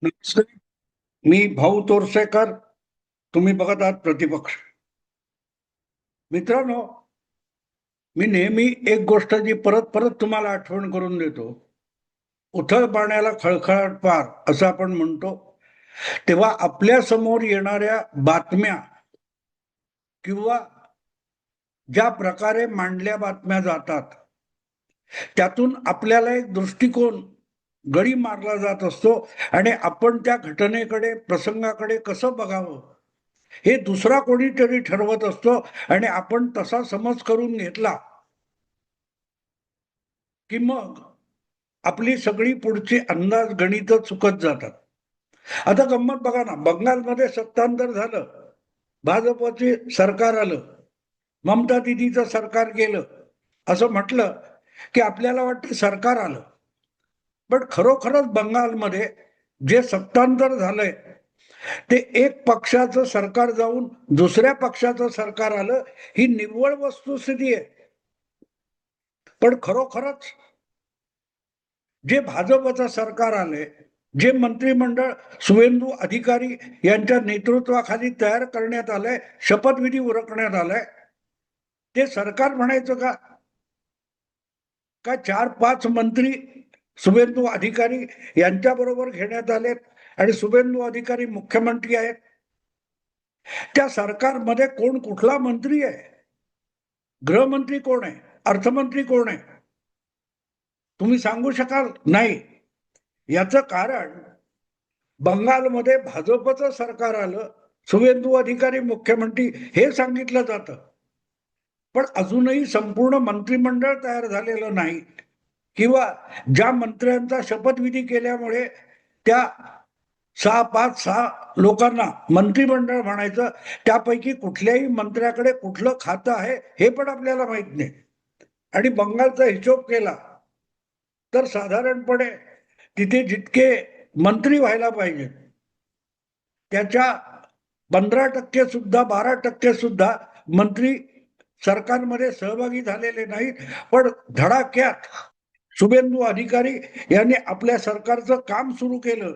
नमस्ते. मी भाऊ तोरसेकर. तुम्ही बघत आहात प्रतिपक्ष. मित्रांनो, मी नेहमी एक गोष्ट जी परत परत तुम्हाला आठवण करून देतो. उथळ पाण्याला खळखळाट पार असं आपण म्हणतो. तेव्हा आपल्या समोर येणाऱ्या बातम्या किंवा ज्या प्रकारे मांडल्या बातम्या जातात, त्यातून आपल्याला एक दृष्टिकोन गडी मारला जात असतो आणि आपण त्या घटनेकडे, प्रसंगाकडे कसं बघावं हे दुसरा कोणीतरी ठरवत असतो. आणि आपण तसा समज करून घेतला की मग आपली सगळी पुढची अंदाज गणित चुकत जातात. आता गंमत बघा ना, बंगालमध्ये सत्तांतर झालं, भाजपचे सरकार आलं, ममता दिदीचं सरकार गेलं, असं म्हटलं की आपल्याला वाटतं सरकार आलं. पण खरोखरच बंगालमध्ये जे सत्तांतर झालंय ते एक पक्षाचं सरकार जाऊन दुसऱ्या पक्षाचं सरकार आलं, ही निव्वळ वस्तुस्थिती आहे. पण खरोखरच जे भाजपचं सरकार आले, जे मंत्रिमंडळ शुवेंदू अधिकारी यांच्या नेतृत्वाखाली तयार करण्यात आलंय, शपथविधी उरकण्यात आलाय, ते सरकार म्हणायचं का? का 4-5 मंत्री शुभेंदू अधिकारी यांच्या बरोबर घेण्यात आले आणि शुभेंदू अधिकारी मुख्यमंत्री आहेत? त्या सरकारमध्ये कोण कुठला मंत्री आहे? गृहमंत्री कोण आहे? अर्थमंत्री कोण आहे? तुम्ही सांगू शकाल? नाही. याचं कारण, बंगालमध्ये भाजपचं सरकार आलं, शुवेंदू अधिकारी मुख्यमंत्री हे सांगितलं जातं, पण अजूनही संपूर्ण मंत्रिमंडळ तयार झालेलं नाही. किंवा ज्या मंत्र्यांचा शपथविधी केल्यामुळे त्या 6 लोकांना मंत्रिमंडळ म्हणायचं, त्यापैकी कुठल्याही मंत्र्याकडे कुठलं खातं आहे हे पण आपल्याला माहित नाही. आणि बंगालचा हिशोब केला तर साधारणपणे तिथे जितके मंत्री व्हायला पाहिजेत त्याच्या 15% सुद्धा, 12% सुद्धा मंत्री सरकारमध्ये सहभागी झालेले नाहीत. पण धडाक्यात शुभेंदू अधिकारी यांनी आपल्या सरकारचं काम सुरू केलं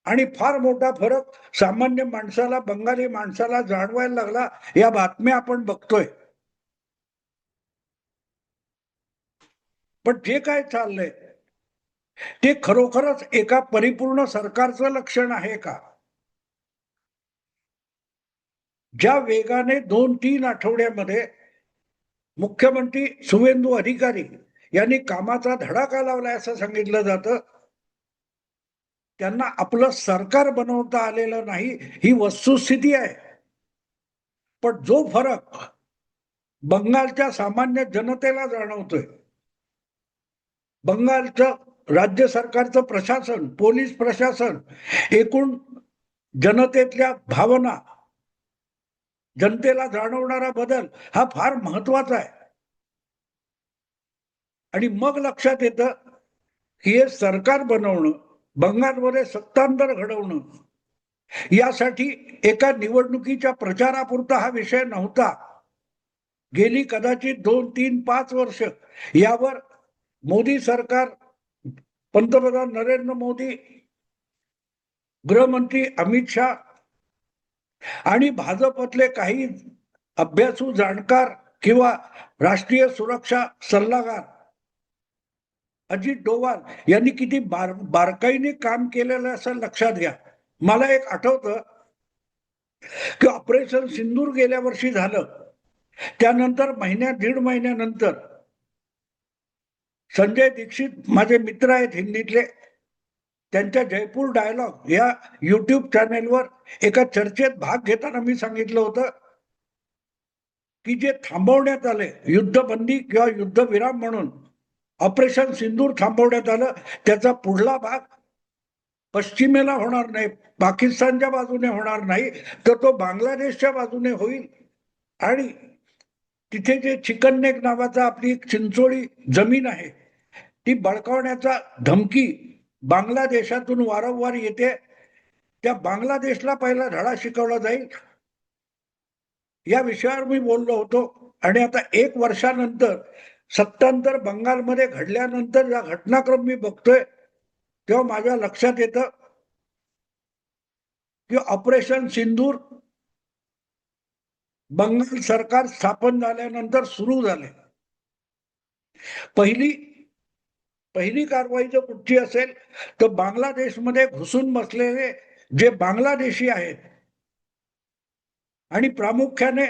आणि फार मोठा फरक सामान्य माणसाला, बंगाली माणसाला जाणवायला लागला. या बातम्या आपण बघतोय. पण जे काय चाललंय ते खरोखरच एका परिपूर्ण सरकारचं लक्षण आहे का? ज्या वेगाने 2-3 आठवड्यामध्ये मुख्यमंत्री शुवेंदू अधिकारी यांनी कामाचा धडाका लावलाय असं सांगितलं जातं, त्यांना आपलं सरकार बनवता आलेलं नाही, ही वस्तुस्थिती आहे. पण जो फरक बंगालच्या सामान्य जनतेला जाणवतोय, बंगालचं राज्य सरकारचं प्रशासन, पोलीस प्रशासन, एकूण जनतेतल्या भावना, जनतेला जाणवणारा बदल हा फार महत्वाचा आहे. आणि मग लक्षात येतं की हे सरकार बनवणं, बंगालमध्ये सत्तांतर घडवणं, यासाठी एका निवडणुकीच्या प्रचारापुरता हा विषय नव्हता. गेली कदाचित 2-3-5 वर्ष यावर मोदी सरकार, पंतप्रधान नरेंद्र मोदी, गृहमंत्री अमित शाह आणि भाजपतले काही अभ्यासू, जाणकार किंवा राष्ट्रीय सुरक्षा सल्लागार अजित डोवाल यांनी किती बारकाईने काम केलेलं असं लक्षात घ्या. मला एक आठवतं की ऑपरेशन सिंदूर गेल्या वर्षी झालं, त्यानंतर दीड महिन्यानंतर संजय दीक्षित माझे मित्र आहेत हिंदीतले, त्यांच्या जयपूर डायलॉग या युट्यूब चॅनेलवर एका चर्चेत भाग घेताना मी सांगितलं होतं की जे थांबवण्यात आले, युद्धबंदी किंवा युद्धविराम म्हणून ऑपरेशन सिंदूर थांबवण्यात आलं, त्याचा पुढला भाग पश्चिमेला होणार नाही, पाकिस्तानच्या बाजूने होणार नाही, तर तो बांगलादेशच्या बाजूने होईल. आणि तिथे जे चिकन नेक नावाचा आपली एक चिंचोळी जमीन आहे ती बळकावण्याचा धमकी बांगलादेशातून वारंवार येते, त्या बांगलादेशला पहिला धडा शिकवला जाईल, या विषयावर मी बोललो होतो. आणि आता 1 वर्षानंतर सत्तांतर बंगालमध्ये घडल्यानंतर या घटनाक्रम मी बघतोय, तेव्हा माझ्या लक्षात येतं की ऑपरेशन सिंदूर बंगाल सरकार स्थापन झाल्यानंतर सुरू झाले. पहिली कारवाई जर कुठची असेल तर बांगलादेशमध्ये घुसून बसलेले जे बांगलादेशी आहेत आणि प्रामुख्याने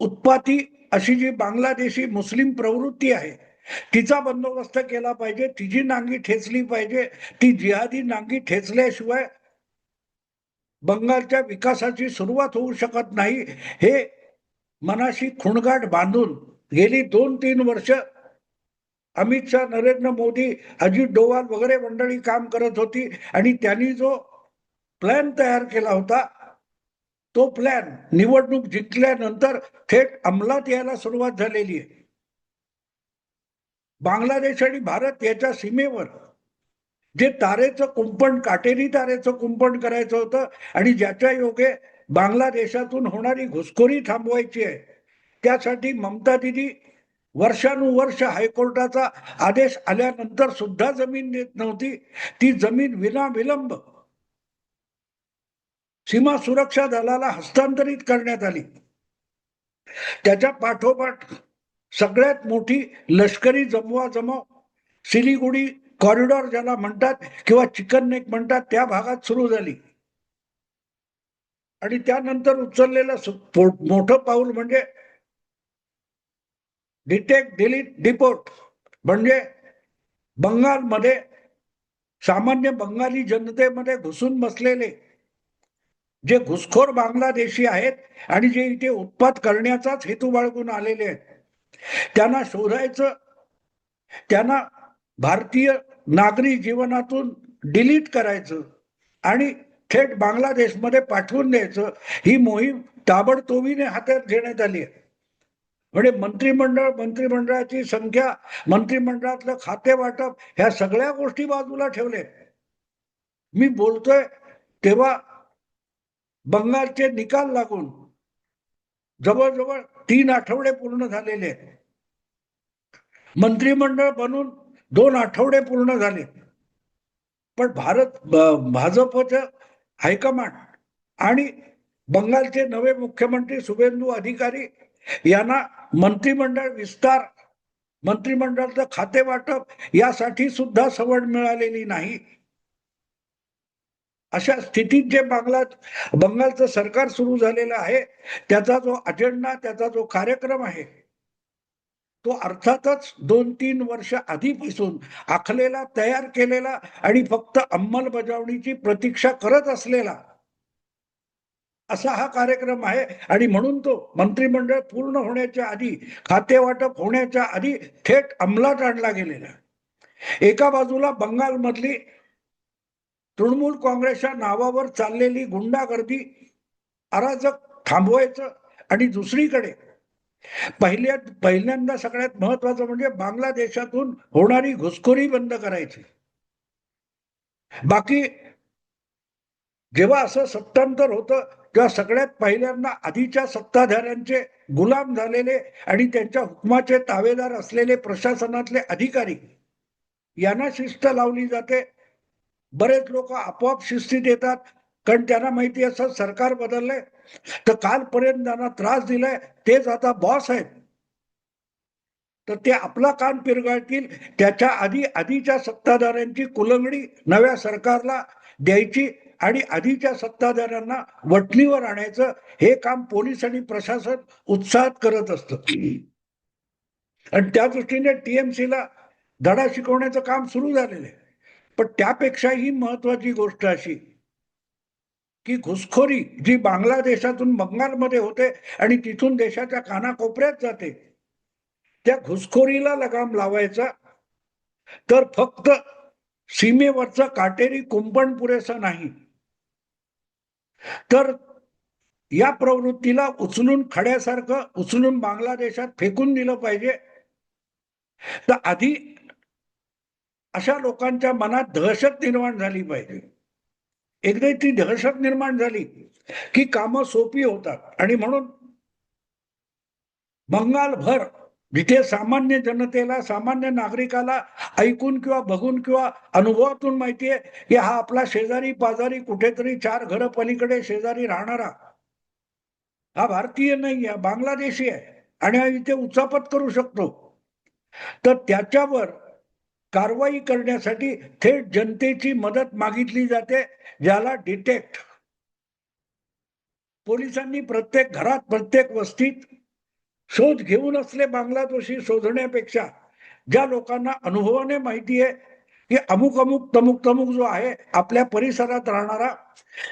उत्पाती अशी जी बांगलादेशी मुस्लिम प्रवृत्ती आहे तिचा बंदोबस्त केला पाहिजे, तिची नांगी ठेचली पाहिजे. ती जिहादी नांगी ठेचल्याशिवाय बंगालच्या विकासाची सुरुवात होऊ शकत नाही. हे मनाशी खुणगाठ बांधून गेली 2-3 वर्ष अमित शाह, नरेंद्र मोदी, अजित डोवाल वगैरे मंडळी काम करत होती आणि त्यांनी जो प्लॅन तयार केला होता तो प्लॅन निवडणूक जिंकल्यानंतर थेट अंमलात यायला सुरुवात झालेली आहे. बांगलादेश आणि भारत याच्या सीमेवर जे तारेचं कुंपण, काटेरी तारेचं कुंपण करायचं होतं आणि ज्याच्या योगे बांगलादेशातून होणारी घुसखोरी थांबवायची आहे, त्यासाठी ममता दिदी वर्षानुवर्ष हायकोर्टाचा आदेश आल्यानंतर सुद्धा जमीन देत नव्हती. ती जमीन विनाविलंब सीमा सुरक्षा दलाला हस्तांतरित करण्यात आली. त्याच्या पाठोपाठ सगळ्यात मोठी लष्करी जमवाजमव सिलिगुडी कॉरिडॉर ज्याला म्हणतात किंवा चिकन नेक म्हणतात त्या भागात सुरू झाली. आणि त्यानंतर उचललेलं मोठं पाऊल म्हणजे डिटेक्ट, डिलीट, डिपोर्ट म्हणजे बंगालमध्ये सामान्य बंगाली जनतेमध्ये घुसून बसलेले जे घुसखोर बांगलादेशी आहेत आणि जे इथे उत्पात करण्याचाच हेतू बाळगून आलेले आहेत, त्यांना शोधायचं, त्यांना भारतीय नागरी जीवनातून डिलीट करायचं आणि थेट बांगलादेशमध्ये पाठवून द्यायचं. ही मोहीम ताबडतोबीने हातात घेण्यात आली आहे. म्हणजे मंत्रिमंडळाची संख्या, मंत्रिमंडळातलं खाते वाटप, ह्या सगळ्या गोष्टी बाजूला ठेवले. मी बोलतोय तेव्हा बंगालचे निकाल लागून जवळजवळ 3 आठवडे पूर्ण झालेले आहेत. मंत्रिमंडळ बनून 2 आठवडे पूर्ण झाले. पण भाजपचं हायकमांड आणि बंगालचे नवे मुख्यमंत्री शुभेंदू अधिकारी यांना मंत्रिमंडळ विस्तार, मंत्रिमंडळाचं खाते वाटप यासाठी सुद्धा सवड मिळालेली नाही. अशा स्थितीत जे बंगालचं सरकार सुरू झालेलं आहे त्याचा जो अजेंडा, त्याचा जो कार्यक्रम आहे तो अर्थातच 2-3 वर्ष आधीपासून आखलेला, तयार केलेला आणि फक्त अंमलबजावणीची प्रतीक्षा करत असलेला असा हा कार्यक्रम आहे. आणि म्हणून तो मंत्रिमंडळ पूर्ण होण्याच्या आधी, खाते वाटप होण्याच्या आधी थेट अंमलात आणला गेलेला. एका बाजूला बंगालमधली तृणमूल काँग्रेसच्या नावावर चाललेली गुंडागर्दी, अराजक थांबवायचं आणि दुसरीकडे पहिल्यांदा सगळ्यात महत्वाचं म्हणजे बांगलादेशातून होणारी घुसखोरी बंद करायची. बाकी जेव्हा असं सत्तांतर होतं तेव्हा सगळ्यात पहिल्यांदा आधीच्या सत्ताधाऱ्यांचे गुलाम झालेले आणि त्यांच्या हुकमाचे तावेदार असलेले प्रशासनातले अधिकारी यांना शिस्त लावली जाते. बरेच लोक आपोआप शिस्तीत येतात कारण त्यांना माहिती असं सरकार बदललंय तर कालपर्यंत त्यांना त्रास दिलाय तेच आता बॉस आहेत, तर ते आपला कान पिरगाळतील. त्याच्या आधीच्या सत्ताधाऱ्यांची कुलंगडी नव्या सरकारला द्यायची आणि आधीच्या सत्ताधाऱ्यांना वटणीवर आणायचं, हे काम पोलीस आणि प्रशासन उत्साहात करत असतं. आणि त्या दृष्टीने टीएमसीला धडा शिकवण्याचं काम सुरू झालेलं आहे. पण त्यापेक्षाही महत्वाची गोष्ट अशी की घुसखोरी जी बांगलादेशातून बंगालमध्ये होते आणि तिथून देशाच्या कानाकोपऱ्यात जाते, त्या घुसखोरीला लगाम लावायचा तर फक्त सीमेवरचं काटेरी कुंपण पुरेसं नाही, तर या प्रवृत्तीला उचलून खड्यासारखं उचलून बांगलादेशात फेकून दिलं पाहिजे. तर आधी अशा लोकांच्या मनात दहशत निर्माण झाली पाहिजे. एकदा ती दहशत निर्माण झाली की कामं सोपी होतात. आणि म्हणून बंगालभर जिथे सामान्य जनतेला, सामान्य नागरिकाला ऐकून किंवा बघून किंवा अनुभवातून माहितीये की हा आपला शेजारी पाजारी कुठेतरी 4 घरं पलीकडे शेजारी राहणारा हा भारतीय नाही आहे, बांगलादेशी आहे आणि हा इथे उचापत करू शकतो, तर त्याच्यावर कारवाई करण्यासाठी थेट जनतेची मदत मागितली जाते, ज्याला डिटेक्ट. पोलिसांनी प्रत्येक घरात, प्रत्येक वस्तीत शोध घेऊन असले बांगलादेशी शोधण्यापेक्षा ज्या लोकांना अनुभवाने माहिती आहे की अमुक अमुक तमुक तमुक जो आहे आपल्या परिसरात राहणारा,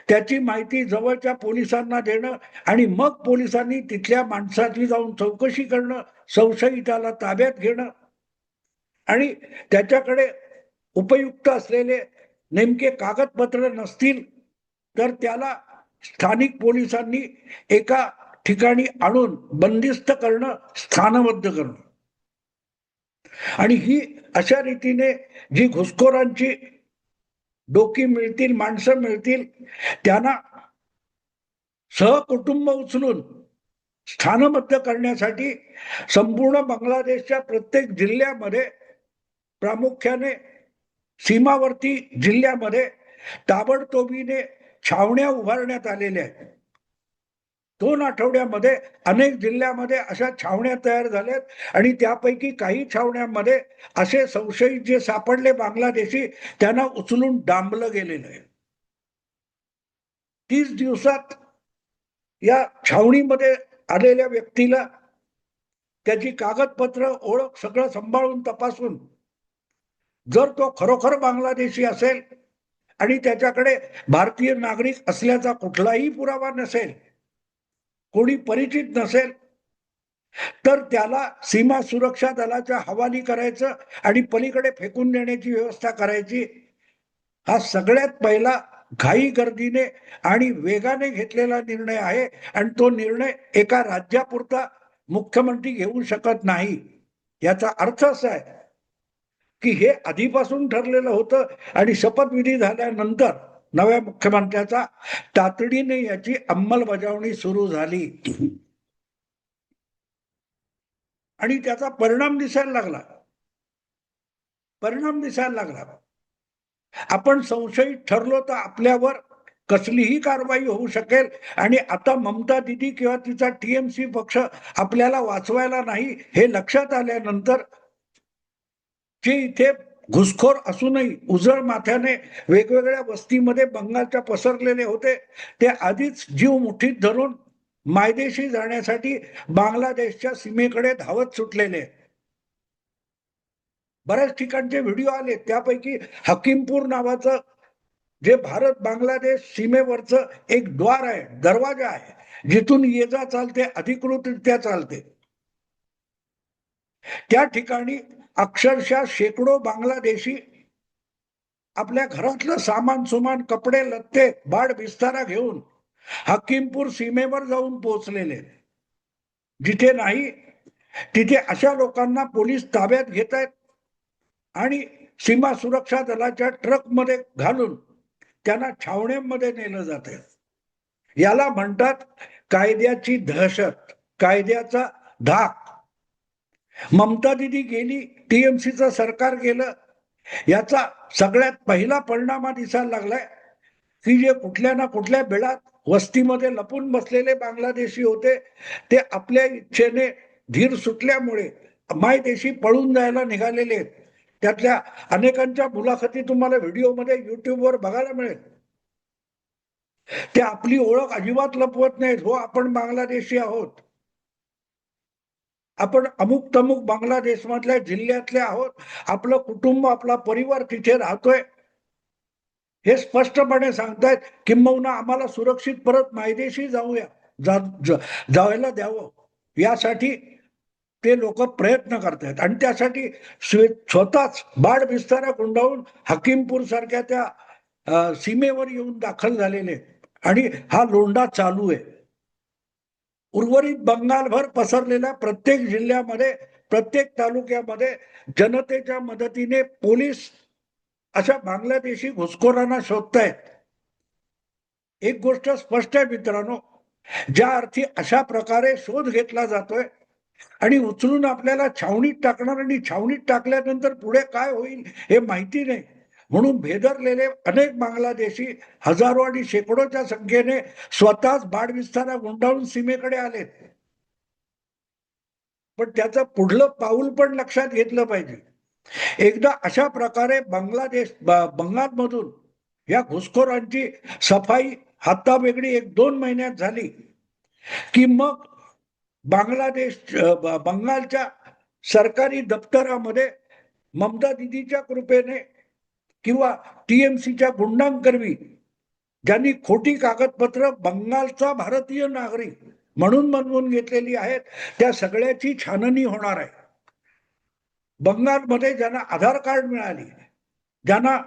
त्याची माहिती जवळच्या पोलिसांना देणं आणि मग पोलिसांनी तिथल्या माणसाची जाऊन चौकशी करणं, संशयिताला ताब्यात घेणं आणि त्याच्याकडे उपयुक्त असलेले नेमके कागदपत्र नसतील तर त्याला स्थानिक पोलिसांनी एका ठिकाणी आणून बंदिस्त करणं, स्थानबद्ध करणं. आणि ही अशा रीतीने जी घुसखोरांची डोकी मिळतील, माणसं मिळतील, त्यांना सहकुटुंब उचलून स्थानबद्ध करण्यासाठी संपूर्ण बांगलादेशच्या प्रत्येक जिल्ह्यामध्ये, प्रामुख्याने सीमावर्ती जिल्ह्यामध्ये ताबडतोबीने छावण्या उभारण्यात आलेल्या आहेत. 2 आठवड्यामध्ये अनेक जिल्ह्यामध्ये अशा छावण्या तयार झाल्यात आणि त्यापैकी काही छावण्यांमध्ये असे संशयित जे सापडले बांगलादेशी, त्यांना उचलून डांबलं गेलेलं आहे. 30 दिवसात या छावणीमध्ये आलेल्या व्यक्तीला त्याची कागदपत्र, ओळख सगळं सांभाळून तपासून जर तो खरोखर बांगलादेशी असेल आणि त्याच्याकडे भारतीय नागरिक असल्याचा कुठलाही पुरावा नसेल, कोणी परिचित नसेल, तर त्याला सीमा सुरक्षा दलाच्या हवाली करायचं आणि पलीकडे फेकून देण्याची व्यवस्था करायची. हा सगळ्यात पहिला घाई गर्दीने आणि वेगाने घेतलेला निर्णय आहे आणि तो निर्णय एका राज्यापुरता मुख्यमंत्री घेऊ शकत नाही. याचा अर्थ असा आहे की हे आधीपासून ठरलेलं होतं आणि शपथविधी झाल्यानंतर नव्या मुख्यमंत्र्याचा तातडीने याची अंमलबजावणी सुरू झाली आणि त्याचा परिणाम दिसायला लागला. आपण संशयित ठरलो तर आपल्यावर कसलीही कारवाई होऊ शकेल आणि आता ममता दिदी किंवा तिचा टीएमसी पक्ष आपल्याला वाचवायला नाही हे लक्षात आल्यानंतर जे इथे घुसखोर असूनही उजळ माथ्याने वेगवेगळ्या वस्तीमध्ये बंगालच्या पसरलेले होते, ते आधीच जीव मुठीत धरून मायदेशी जाण्यासाठी बांगलादेशच्या सीमेकडे धावत सुटलेले. बऱ्याच ठिकाणचे व्हिडिओ आले, त्यापैकी हकीमपूर नावाचं जे भारत बांगलादेश सीमेवरचं एक द्वार आहे, दरवाजा आहे, जिथून ये जा चालते, अधिकृतरित्या चालते. त्या ठिकाणी अक्षरशः शेकडो बांगलादेशी आपल्या घरातलं सामान सुमान, कपडे लत्ते, बाड बिस्तारा घेऊन हकीमपूर सीमेवर जाऊन पोहोचलेले. जिथे नाही तिथे अशा लोकांना पोलीस ताब्यात घेत आहेत आणि सीमा सुरक्षा दलाच्या ट्रकमध्ये घालून त्यांना छावण्यांमध्ये नेलं जात आहे. याला म्हणतात कायद्याची दहशत, कायद्याचा धाक. ममता दिदी गेली, टीएमसीचं सरकार गेलं, याचा सगळ्यात पहिला परिणाम दिसायला लागलाय की जे कुठल्या ना कुठल्या बेळात वस्तीमध्ये लपून बसलेले बांगलादेशी होते, ते आपल्या इच्छेने धीर सुटल्यामुळे मायदेशी पळून जायला निघालेले आहेत. त्यातल्या अनेकांच्या मुलाखती तुम्हाला व्हिडिओमध्ये युट्यूबवर बघायला मिळेल. ते आपली ओळख अजिबात लपवत नाहीत. हो, आपण बांगलादेशी आहोत, आपण अमुक तमुक बांगलादेश मधल्या जिल्ह्यातले आहोत, आपलं कुटुंब, आपला परिवार तिथे राहतोय हे स्पष्टपणे सांगतायत. किंबहुना आम्हाला सुरक्षित परत मायदेशी जायला द्यावं यासाठी ते लोक प्रयत्न करतायत आणि त्यासाठी स्वतःच बाड बिस्तारा गुंडाळून हकीमपूर सारख्या त्या सीमेवर येऊन दाखल झालेले आणि हा लोंढा चालू आहे. उर्वरित बंगालभर पसरलेल्या प्रत्येक जिल्ह्यामध्ये, प्रत्येक तालुक्यामध्ये जनतेच्या मदतीने पोलीस अशा बांगलादेशी घुसखोरांना शोधतायत. एक गोष्ट स्पष्ट आहे मित्रांनो, ज्या अर्थी अशा प्रकारे शोध घेतला जातोय आणि उचलून आपल्याला छावणीत टाकणार आणि छावणीत टाकल्यानंतर पुढे काय होईल हे माहिती नाही. म्हणून भेदरलेले अनेक बांगलादेशी हजारो आणि शेकडोच्या संख्येने स्वतःच बाडविस्तारा गुंडाळून सीमेकडे आलेत. पण त्याचं पुढलं पाऊल पण लक्षात घेतलं पाहिजे. एकदा अशा प्रकारे बंगालमधून या घुसखोरांची सफाई हातावेगळी 1-2 महिन्यात झाली की मग बंगालच्या सरकारी दप्तरामध्ये ममता दिदीच्या कृपेने किंवा टीएमसीच्या गुंडांकरवी ज्यांनी खोटी कागदपत्र बंगालचा भारतीय नागरिक म्हणून बनवून घेतलेली आहेत, त्या सगळ्याची छाननी होणार आहे. बंगालमध्ये ज्यांना आधार कार्ड मिळाली, ज्यांना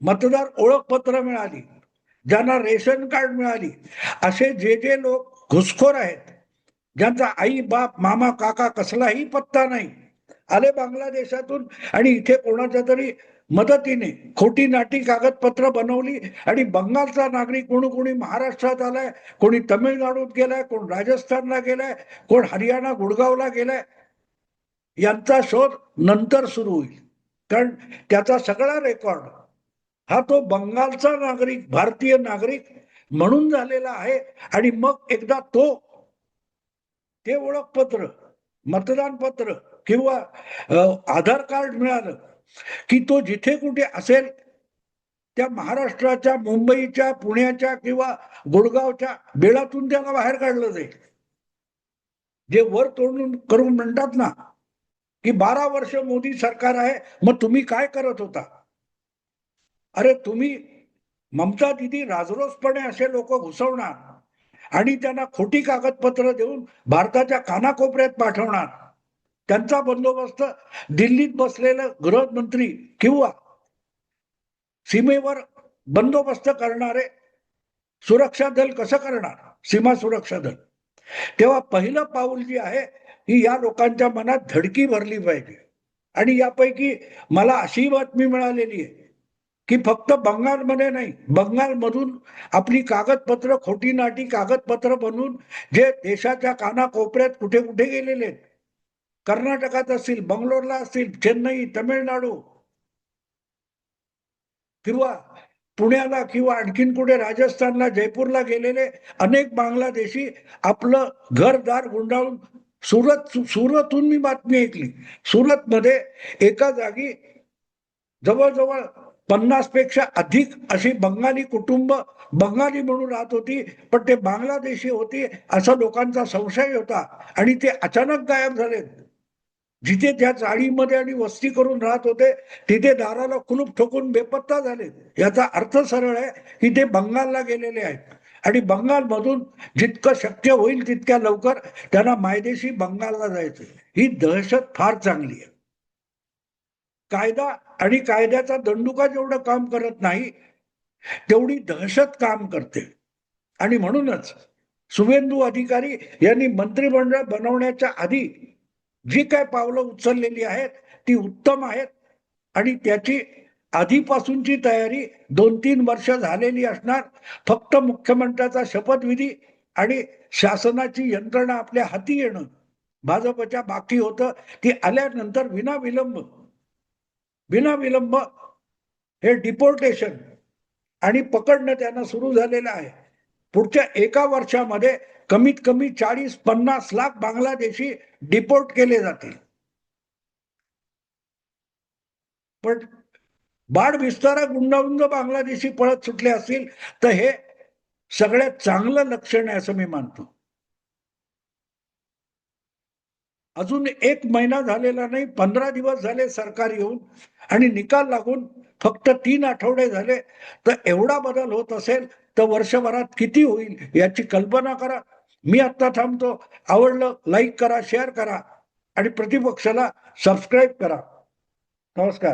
मतदार ओळखपत्र मिळाली, ज्यांना रेशन कार्ड मिळाली, असे जे जे लोक घुसखोर आहेत, ज्यांचा आई बाप मामा काका कसलाही पत्ता नाही, आले बांगलादेशातून आणि इथे कोणाच्या तरी मदतीने खोटी नाटी कागदपत्र बनवली आणि बंगालचा नागरिक म्हणून कोणी महाराष्ट्रात आलाय, कोणी तमिळनाडूत गेलाय, कोण राजस्थानला गेलाय, कोण हरियाणा गुडगावला गेलाय, यांचा शोध नंतर सुरू होईल. कारण त्याचा सगळा रेकॉर्ड हा तो बंगालचा नागरिक भारतीय नागरिक म्हणून झालेला आहे. आणि मग एकदा ते ओळखपत्र मतदान पत्र किंवा आधार कार्ड मिळालं की तो जिथे कुठे असेल त्या महाराष्ट्राच्या मुंबईच्या पुण्याच्या किंवा गुडगावच्या बेळातून त्याला बाहेर काढलं जाईल. जे वर तोडून करून म्हणतात ना की 12 वर्ष मोदी सरकार आहे, मग तुम्ही काय करत होता? अरे तुम्ही ममता दिदी राजरोसपणे असे लोक घुसवणार आणि त्यांना खोटी कागदपत्र देऊन भारताच्या कानाकोपऱ्यात पाठवणार. त्यांचा बंदोबस्त दिल्लीत बसलेलं गृहमंत्री किंवा सीमेवर बंदोबस्त करणारे सुरक्षा दल कसं करणार, सीमा सुरक्षा दल. तेव्हा पहिलं पाऊल जे आहे ही या लोकांच्या मनात धडकी भरली पाहिजे. आणि यापैकी मला अशी बातमी मिळालेली आहे की फक्त बंगालमध्ये नाही, बंगालमधून आपली कागदपत्र खोटी नाटी कागदपत्र बनवून जे देशाच्या कानाकोपऱ्यात कुठे कुठे गेलेले आहेत, कर्नाटकात असतील, बंगलोरला असतील, चेन्नई, तमिळनाडू किंवा पुण्याला किंवा आणखीन कुठे राजस्थानला जयपूरला गेलेले अनेक बांगलादेशी आपलं घरदार गुंडाळून सुरतहून मी बातमी ऐकली. सुरतमध्ये एका जागी जवळजवळ 50 पेक्षा अधिक अशी बंगाली कुटुंब बंगाली म्हणून राहत होती, पण ते बांगलादेशी होती असा लोकांचा संशय होता आणि ते अचानक गायब झाले. जिथे त्या चाळीमध्ये आणि वस्ती करून राहत होते तिथे दाराला कुलूप ठोकून बेपत्ता झाले. याचा अर्थ सरळ आहे की ते बंगालला गेलेले आहेत आणि बंगालमधून जितकं शक्य होईल तितक्या लवकर त्यांना मायदेशी बंगालला जायचं. ही दहशत फार चांगली आहे. कायदा आणि कायद्याचा दंडुका जेवढं काम करत नाही तेवढी दहशत काम करते. आणि म्हणूनच शुभेंदू अधिकारी यांनी मंत्रिमंडळ बनवण्याच्या आधी जी काय पावलं उचललेली आहेत ती उत्तम आहेत आणि त्याची आधीपासूनची तयारी 2-3 वर्ष झालेली असणार. फक्त मुख्यमंत्र्याचा शपथविधी आणि शासनाची यंत्रणा आपल्या हाती येणं भाजपच्या बाकी होतं. ती आल्यानंतर विनाविलंब हे डिपोर्टेशन आणि पकडणं त्यांना सुरू झालेलं आहे. पुढच्या एका वर्षामध्ये कमीत कमी 40-50 लाख बांगलादेशी डिपोर्ट केले जातील. पण बाड विस्तारा गुंडाळून जर बांगलादेशी पळत सुटले असतील तर हे सगळ्यात चांगलं लक्षण आहे असं मी मानतो. अजून 1 महिना झालेला नाही, 15 दिवस झाले सरकार येऊन आणि निकाल लागून फक्त 3 आठवडे झाले. तर एवढा बदल होत असेल तर वर्षभरात किती होईल याची कल्पना करा. मी आता थांबतो. आवडलं लाईक करा, शेअर करा आणि प्रतिपक्षाला सबस्क्राईब करा. नमस्कार.